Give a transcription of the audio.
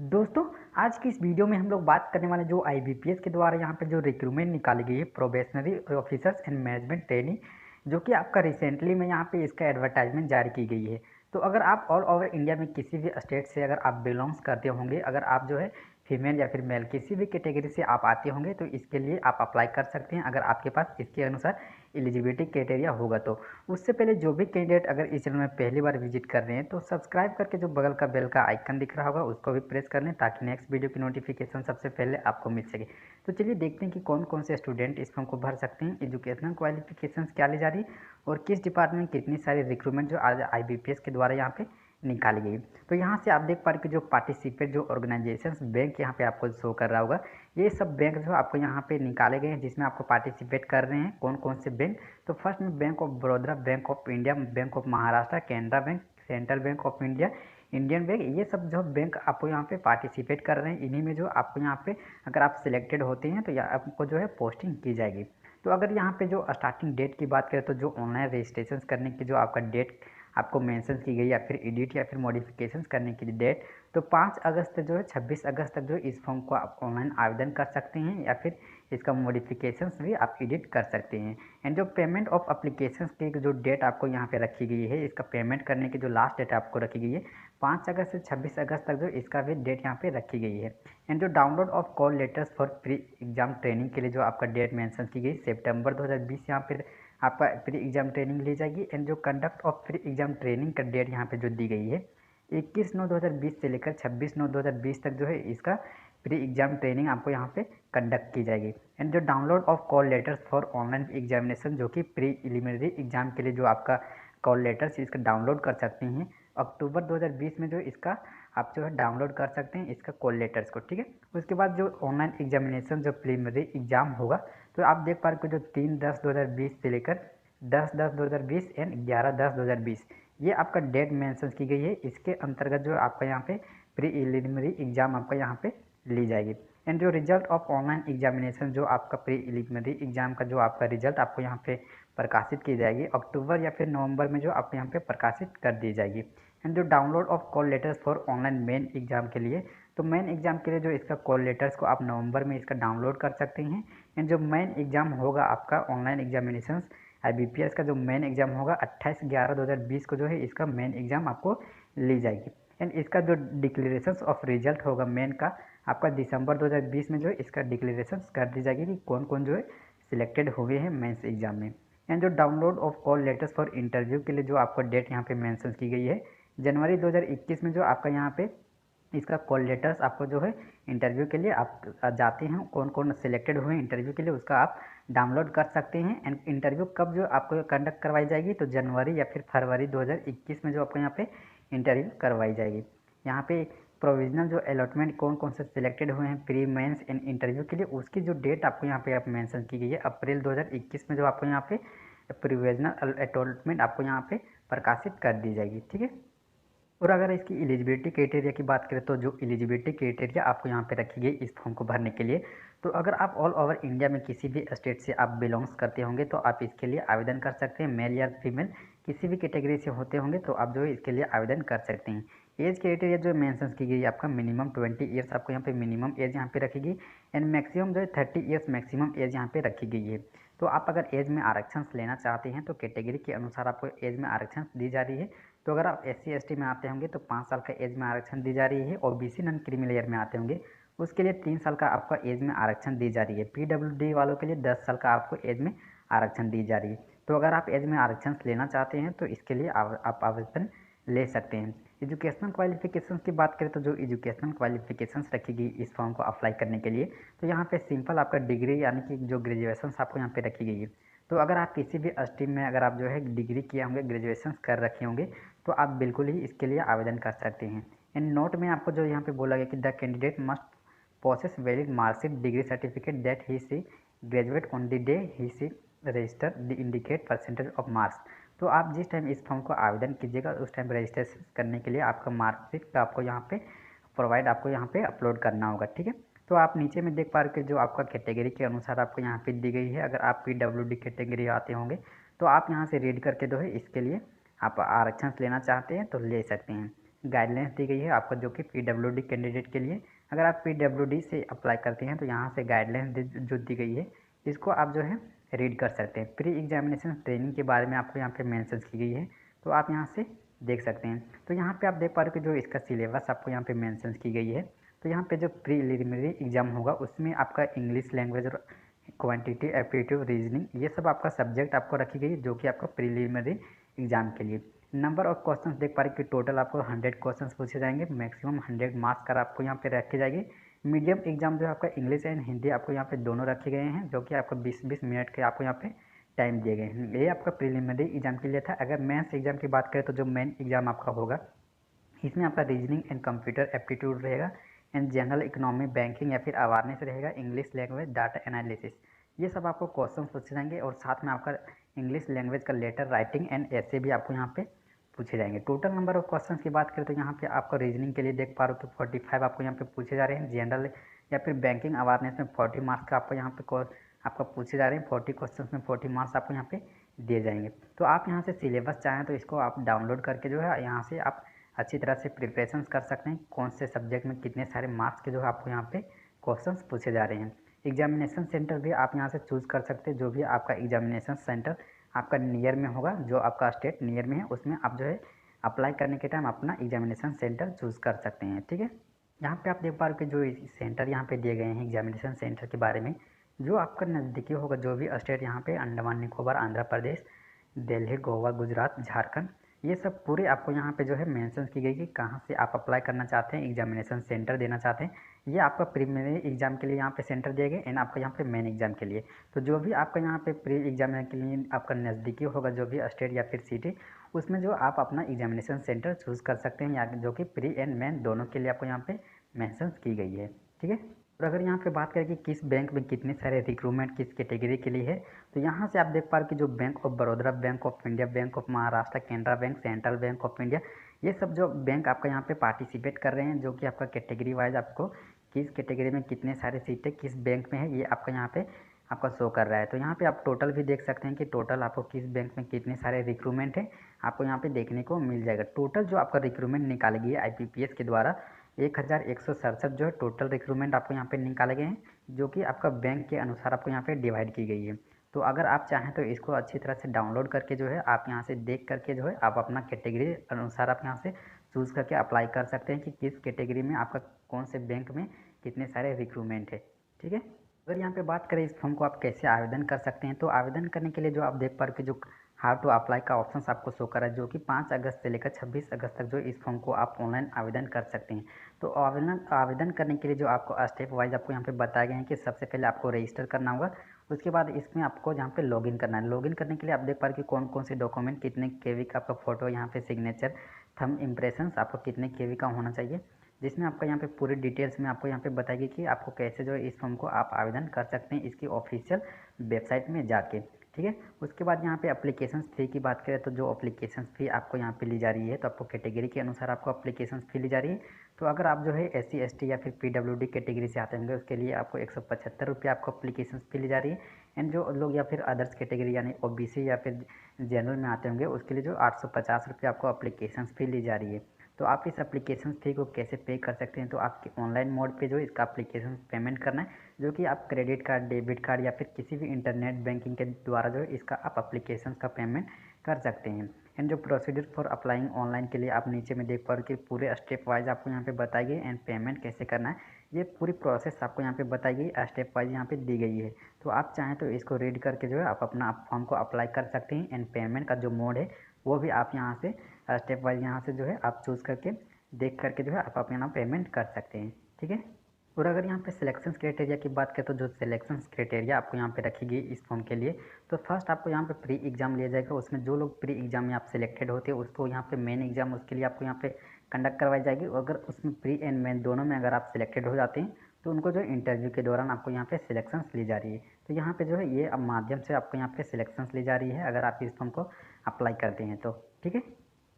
दोस्तों, आज की इस वीडियो में हम लोग बात करने वाले जो आईबीपीएस के द्वारा यहाँ पे जो रिक्रूटमेंट निकाली गई है probationary officers and management training, जो कि आपका रिसेंटली में यहाँ पे इसका एडवर्टाइजमेंट जारी की गई है। तो अगर आप ऑल ओवर इंडिया में किसी भी स्टेट से अगर आप बिलोंग्स करते होंगे, अगर आप जो है फीमेल या फिर मेल किसी भी कैटेगरी से आप आते होंगे, तो इसके लिए आप अप्लाई कर सकते हैं अगर आपके पास इसके अनुसार एलिजिबिलिटी क्राइटेरिया होगा। तो उससे पहले जो भी कैंडिडेट अगर इस चैनल में पहली बार विजिट कर रहे हैं तो सब्सक्राइब करके जो बगल का बेल का आइकन दिख रहा होगा उसको भी प्रेस कर लें, ताकि नेक्स्ट वीडियो की नोटिफिकेशन सबसे पहले आपको मिल सके। तो चलिए देखते हैं कि कौन कौन से स्टूडेंट इस फॉर्म को भर सकते हैं, एजुकेशनल क्वालिफिकेशन क्या ली जा रही है और किस डिपार्टमेंट में कितनी सारी रिक्रूटमेंट जो आज आईबीपीएस के द्वारा यहाँ पे निकाली गई। तो यहाँ से आप देख पा रहे कि जो पार्टिसिपेट जो ऑर्गेनाइजेशंस बैंक यहाँ पे आपको शो कर रहा होगा, ये सब बैंक जो आपको यहाँ पे निकाले गए हैं जिसमें आपको पार्टिसिपेट कर रहे हैं कौन कौन से बैंक। तो फर्स्ट में bank of Baroda, bank of India, bank of Maharashtra, Canara bank, central bank of India, Indian bank, ये सब जो बैंक आपको यहाँ पे पार्टिसिपेट कर रहे हैं। इन्हीं में जो आपको यहाँ पे अगर आप सिलेक्टेड होते हैं तो आपको जो है पोस्टिंग की जाएगी। तो अगर यहाँ पे जो स्टार्टिंग डेट की बात करें तो जो ऑनलाइन रजिस्ट्रेशन करने की जो आपका डेट आपको मेंशन की गई या फिर एडिट या फिर मॉडिफिकेशन करने की डेट, तो 5 अगस्त जो है 26 अगस्त तक जो इस फॉर्म को आप ऑनलाइन आवेदन कर सकते हैं या फिर इसका मॉडिफिकेशंस भी आप एडिट कर सकते हैं। एंड जो पेमेंट ऑफ अप्लीकेशंस की जो डेट आपको यहाँ पे रखी गई है, इसका पेमेंट करने की जो लास्ट डेट आपको रखी गई है 5 अगस्त से 26 अगस्त तक जो इसका भी डेट यहाँ पे रखी गई है। एंड जो download of call letters for pre exam training के लिए जो आपका डेट मेंशन की गई सितंबर 2020 यहाँ पे आपका प्री एग्जाम ट्रेनिंग ली जाएगी। एंड जो conduct of pre exam training का डेट यहाँ पे जो दी गई है 21/9/2020 से लेकर 26/9/2020 तक जो है इसका प्री एग्जाम ट्रेनिंग आपको यहाँ पे कंडक्ट की जाएगी। एंड जो download of call letters for online examination, जो कि प्री प्रिलिमिनरी एग्जाम के लिए जो आपका कॉल लेटर्स इसका डाउनलोड कर सकते हैं अक्टूबर 2020 में जो इसका आप जो है डाउनलोड कर सकते हैं इसका कॉल लेटर्स को, ठीक है। उसके बाद जो ऑनलाइन एग्जामिनेशन जो प्रिलिमिनरी एग्जाम होगा, तो आप देख पा रहे हो जो 3/10/2020 से लेकर 10/10/2020 एंड 11/10/2020 ये आपका डेट मेंशन की गई है। इसके अंतर्गत जो आपका यहाँ पे प्रीलिमिनरी एग्जाम आपका यहाँ पे ली जाएगी। एंड जो रिजल्ट ऑफ ऑनलाइन एग्जामिनेशन जो आपका प्रीलिमिनरी एग्जाम का जो आपका रिजल्ट आपको यहाँ पे प्रकाशित की जाएगी अक्टूबर या फिर नवंबर में जो आपको यहाँ पे प्रकाशित कर दी जाएगी। एंड जो download of call letters for online main exam के लिए, तो मेन एग्जाम के लिए जो इसका कॉल लेटर्स को आप नवंबर में इसका डाउनलोड कर सकते हैं। एंड जो मेन एग्जाम होगा आपका ऑनलाइन एग्जामिनेशन आईबीपीएस का जो मेन एग्जाम होगा 28/11/2020 को जो है इसका मेन एग्जाम आपको ली जाएगी। एंड इसका जो डिक्लेरेशन ऑफ रिजल्ट होगा मेन का आपका दिसंबर 2020 में जो है इसका डिक्लेरेशन कर दी जाएगी कि कौन कौन जो है सिलेक्टेड हुए हैं मेंस एग्जाम में। एंड जो download of call letters for interview के लिए जो आपको डेट यहाँ पे मेंशन की गई है जनवरी 2021 में जो आपका यहाँ पे इसका कॉल लेटर्स आपको जो है इंटरव्यू के लिए आप जाते हैं, कौन कौन सिलेक्टेड हुए इंटरव्यू के लिए उसका आप डाउनलोड कर सकते हैं। एंड इंटरव्यू कब जो आपको कंडक्ट करवाई जाएगी, तो जनवरी या फिर फरवरी 2021 में जो आपको यहाँ पे इंटरव्यू करवाई जाएगी। यहाँ पे प्रोविजनल जो अलॉटमेंट कौन कौन से सिलेक्टेड हुए हैं प्री मेंस एंड इंटरव्यू के लिए, उसकी जो डेट आपको यहाँ पे आप मेंशन की गई है अप्रैल 2021 में जो आपको यहाँ पे प्रोविजनल अलॉटमेंट आपको यहाँ पे प्रकाशित कर दी जाएगी, ठीक है। और अगर इसकी एलिजिबिलिटी क्राइटेरिया की बात करें तो जो एलिजिबिलिटी क्राइटेरिया आपको यहाँ पे रखी गई इस फॉर्म को भरने के लिए, तो अगर आप ऑल ओवर इंडिया में किसी भी स्टेट से आप बिलोंग्स करते होंगे तो आप इसके लिए आवेदन कर सकते हैं। मेल या फीमेल किसी भी कैटेगरी से होते होंगे तो आप जो है इसके लिए आवेदन कर सकते हैं। एज क्राइटेरिया जो मेंशन की गई आपका मिनिमम 20 ईयर्स आपको यहाँ पे मिनिमम एज यहाँ पे रखी गई। एंड मैक्सिमम जो है 30 ईयर्स मैक्सिमम एज यहाँ पे रखी गई है। तो आप अगर एज में आरक्षण लेना चाहते हैं तो कैटेगरी के अनुसार आपको एज में आरक्षण दी जा रही है। तो अगर आप SC/ST में आते होंगे तो 5 साल का एज में आरक्षण दी जा रही है। और BC नॉन क्रीमी लेयर में आते होंगे उसके लिए 3 साल का आपका एज में आरक्षण दी जा रही है। PWD वालों के लिए 10 साल का आपको एज में आरक्षण दी जा रही है। तो अगर आप एज में आरक्षण लेना चाहते हैं तो इसके लिए आप आवेदन ले सकते हैं। एजुकेशनल क्वालिफिकेशन की बात करें तो जो एजुकेशनल क्वालिफिकेशंस रखी गई इस फॉर्म को अप्लाई करने के लिए, तो यहाँ पे सिंपल आपका डिग्री यानी कि जो ग्रेजुएशन आपको यहाँ पे रखी गई है। तो अगर आप किसी भी स्ट्रीम में अगर आप जो है डिग्री किए होंगे, ग्रेजुएशन कर रखे होंगे, तो आप बिल्कुल ही इसके लिए आवेदन कर सकते हैं। इन नोट में आपको जो यहाँ पे बोला गया कि the candidate must possess valid marksheet degree certificate that he she graduate on the day he she register the indicate percentage of marks. तो आप जिस टाइम इस फॉर्म को आवेदन कीजिएगा उस टाइम रजिस्ट्रेशन करने के लिए आपका मार्कशीट का आपको यहाँ पे प्रोवाइड आपको यहाँ पे अपलोड करना होगा, ठीक है। तो आप नीचे में देख पा रहे हो कि जो आपका कैटेगरी के अनुसार आपको यहाँ पे दी गई है। अगर आप PWD कैटेगरी आते होंगे तो आप यहाँ से रीड करके जो है इसके लिए आप आरक्षण लेना चाहते हैं तो ले सकते हैं। गाइडलाइंस दी गई है आपको, जो कि PWD कैंडिडेट के लिए। अगर आप PWD से अप्लाई करते हैं तो यहाँ से गाइडलाइंस जो दी गई है इसको आप जो है रीड कर सकते हैं। प्री एग्जामिनेशन ट्रेनिंग के बारे में आपको यहाँ पे मेंशन की गई है, तो आप यहाँ से देख सकते हैं। तो यहाँ पे आप देख पा रहे हो कि जो इसका सिलेबस आपको यहाँ पे मेंशन की गई है। तो यहाँ पे जो प्रीलिमिनरी एग्जाम होगा उसमें आपका इंग्लिश लैंग्वेज और क्वांटिटी एप्टीट्यूड रीजनिंग ये सब आपका सब्जेक्ट आपको रखी गई है, जो कि आपका प्रीलिमिनरी एग्जाम के लिए। नंबर ऑफ क्वेश्चंस देख पा रहे कि टोटल आपको 100 क्वेश्चंस पूछे जाएंगे, मैक्सिमम 100 मार्क्स का आपको यहाँ पे रखे जाएंगे। मीडियम एग्जाम जो है आपका इंग्लिश एंड हिंदी आपको यहाँ पे दोनों रखे गए हैं, जो कि आपको 20-20 मिनट के आपको यहाँ पे टाइम दिए गए हैं। ये आपका प्रीलिमिनरी एग्जाम के लिए था। अगर मेंस एग्जाम की बात करें तो जो मेन एग्जाम आपका होगा इसमें आपका रीजनिंग एंड कंप्यूटर एप्टीट्यूड रहेगा, एंड जनरल इकोनॉमी, बैंकिंग या फिर अवेयरनेस रहेगा, इंग्लिश लैंग्वेज, डाटा एनालिसिस, ये सब आपको क्वेश्चन पूछे जाएंगे। और साथ में आपका इंग्लिश लैंग्वेज का लेटर राइटिंग एंड ऐसे भी आपको यहाँ पे पूछे जाएंगे। टोटल नंबर ऑफ क्वेश्चन की बात करें तो यहाँ पे आपको रीजनिंग के लिए देख पा रहे हो कि 45 आपको यहाँ पे पूछे जा रहे हैं। जनरल या फिर बैंकिंग अवेयरनेस में 40 मार्क्स का आपको यहाँ पे आपका पूछे जा रहे हैं। 40 क्वेश्चन में 40 मार्क्स आपको यहाँ पे दिए जाएंगे। तो आप यहाँ से सिलेबस चाहें तो इसको आप डाउनलोड करके जो है यहाँ से आप अच्छी तरह से प्रिपरेशन कर सकते हैं, कौन से सब्जेक्ट में कितने सारे मार्क्स के जो है आपको यहाँ पे क्वेश्चंस पूछे जा रहे हैं। एग्जामिनेशन सेंटर भी आप यहाँ से चूज़ कर सकते हैं, जो भी आपका एग्जामिनेशन सेंटर आपका नियर में होगा, जो आपका स्टेट नियर में है उसमें आप जो है अप्लाई करने के टाइम अपना एग्जामिनेशन सेंटर चूज़ कर सकते हैं। ठीक है, यहाँ पे आप देख पा रहे हो कि जो सेंटर यहाँ पे दिए गए हैं एग्जामिनेशन सेंटर के बारे में, जो आपका नज़दीकी होगा, जो भी स्टेट यहाँ पे अंडमान निकोबार, आंध्र प्रदेश, दिल्ली, गोवा, गुजरात, झारखंड, ये सब पूरे आपको यहाँ पे जो है मेंशन की गई कि कहाँ से आप अप्लाई करना चाहते हैं, एग्जामिनेशन सेंटर देना चाहते हैं। ये आपका प्रीलिमिनरी एग्जाम के लिए यहाँ पे सेंटर दिए गए एंड आपका यहाँ पे मेन एग्जाम के लिए। तो जो भी आपका यहाँ पे प्री एग्जाम के लिए आपका नज़दीकी होगा, जो भी स्टेट या फिर सिटी, उसमें जो आप अपना एग्जामिनेशन सेंटर चूज़ कर सकते हैं, या जो कि प्री एंड मेन दोनों के लिए आपको यहाँ पे मेंशन की गई है। ठीक है, और अगर यहाँ पे बात करें कि किस बैंक में कितने सारे रिक्रूटमेंट किस कैटेगरी के लिए है, तो यहाँ से आप देख पा रहे कि जो bank of Baroda, bank of India, bank of Maharashtra, Canara bank, central bank of India, ये सब जो बैंक आपका यहाँ पे पार्टिसिपेट कर रहे हैं, जो कि आपका कैटेगरी वाइज आपको किस कैटेगरी में कितने सारे सीटें किस बैंक में है, ये आपका यहाँ पे आपका शो कर रहा है। तो यहाँ पे आप टोटल भी देख सकते हैं कि टोटल आपको किस बैंक में कितने सारे रिक्रूटमेंट है, आपको यहाँ पे देखने को मिल जाएगा। टोटल जो आपका रिक्रूटमेंट निकाली गई है IBPS के द्वारा 1167 जो है टोटल रिक्रूटमेंट आपको यहाँ पे निकाले गए हैं, जो कि आपका बैंक के अनुसार आपको यहाँ पे डिवाइड की गई है। तो अगर आप चाहें तो इसको अच्छी तरह से डाउनलोड करके जो है आप यहाँ से देख करके जो है आप अपना कैटेगरी अनुसार आप यहाँ से चूज़ करके अप्लाई कर सकते हैं कि किस कैटेगरी में आपका कौन से बैंक में कितने सारे रिक्रूटमेंट है। ठीक है, अगर यहाँ पे बात करें इस फॉर्म को आप कैसे आवेदन कर सकते हैं, तो आवेदन करने के लिए जो आप देख पा रहे कि जो हाउ टू अप्लाई का ऑप्शन आपको शो कर रहा है, जो कि 5 अगस्त से लेकर 26 अगस्त तक जो इस फॉर्म को आप ऑनलाइन आवेदन कर सकते हैं। तो आवेदन करने के लिए जो आपको स्टेप वाइज आपको यहाँ पे बताए गए हैं कि सबसे पहले आपको रजिस्टर करना होगा, उसके बाद इसमें आपको यहाँ पे लॉगिन करना है। लॉगिन करने के लिए आप देख पा रहे कि कौन कौन से डॉक्यूमेंट कितने केवी का आपका फोटो, यहाँ पे सिग्नेचर, थंब इम्प्रेशंस आपको कितने केवी का होना चाहिए, जिसमें आपका यहाँ पे पूरी डिटेल्स में आपको यहाँ पे बताएगी कि आपको कैसे जो है इस फॉर्म को आप आवेदन कर सकते हैं इसकी ऑफिशियल वेबसाइट में जाके। ठीक है, उसके बाद यहाँ पे एप्लीकेशन फ़ी की बात करें तो जो एप्लीकेशन फ़ी आपको यहाँ पे ली जा रही है, तो आपको कैटेगरी के अनुसार आपको एप्लीकेशन फ़ी ली जा रही है। तो अगर आप जो है SC ST या फिर PWD कैटेगरी से आते होंगे उसके लिए आपको 175 रुपये आपको एप्लीकेशन फ़ी ली जा रही है। एंड जो लोग या फिर अदर्स कैटेगरी यानी OBC या फिर जनरल में आते होंगे उसके लिए जो 850 रुपये आपको एप्लीकेशन फ़ी ली जा रही है। तो आप इस एप्लीकेशन फ़ी को कैसे पे कर सकते हैं, तो आपके ऑनलाइन मोड पे जो इसका एप्लीकेशन पेमेंट करना है, जो कि आप क्रेडिट कार्ड, डेबिट कार्ड या फिर किसी भी इंटरनेट बैंकिंग के द्वारा जो है इसका आप एप्लीकेशन का पेमेंट कर सकते हैं। एंड जो प्रोसीजर फॉर अप्लाइंग ऑनलाइन के लिए आप नीचे में देख पा रहे कि पूरे स्टेप वाइज आपको यहाँ पे बताई गई एंड पेमेंट कैसे करना है, ये पूरी प्रोसेस आपको यहाँ पे बताई गई, स्टेप वाइज यहाँ पे दी गई है। तो आप चाहें तो इसको रीड करके जो है आप अपना फॉर्म को अप्लाई कर सकते हैं। एंड पेमेंट का जो मोड है वो भी आप यहाँ से स्टेप वाइज यहाँ से जो है आप चूज़ करके देख करके जो है आप अपना पेमेंट कर सकते हैं। ठीक है, और अगर यहाँ पे सिलेक्शन क्राइटेरिया की बात करें तो जो सिलेक्शन क्राइटेरिया आपको यहाँ पे रखी गई इस फॉर्म के लिए, तो फर्स्ट आपको यहाँ पे प्री एग्जाम लिया जाएगा, उसमें जो लोग प्री एग्जाम में आप सिलेक्टेड होते हैं उसको यहाँ पे मेन एग्जाम उसके लिए आपको यहाँ पे कंडक्ट करवाई जाएगी। अगर उसमें प्री एंड मेन दोनों में अगर आप सिलेक्टेड हो जाते हैं तो उनको जो इंटरव्यू के दौरान आपको यहाँ पे सिलेक्शन ली जा रही है। तो यहाँ पे जो है ये अब माध्यम से आपको यहाँ पे सिलेक्शन ली जा रही है अगर आप इस फॉर्म को अप्लाई करते हैं तो। ठीक है,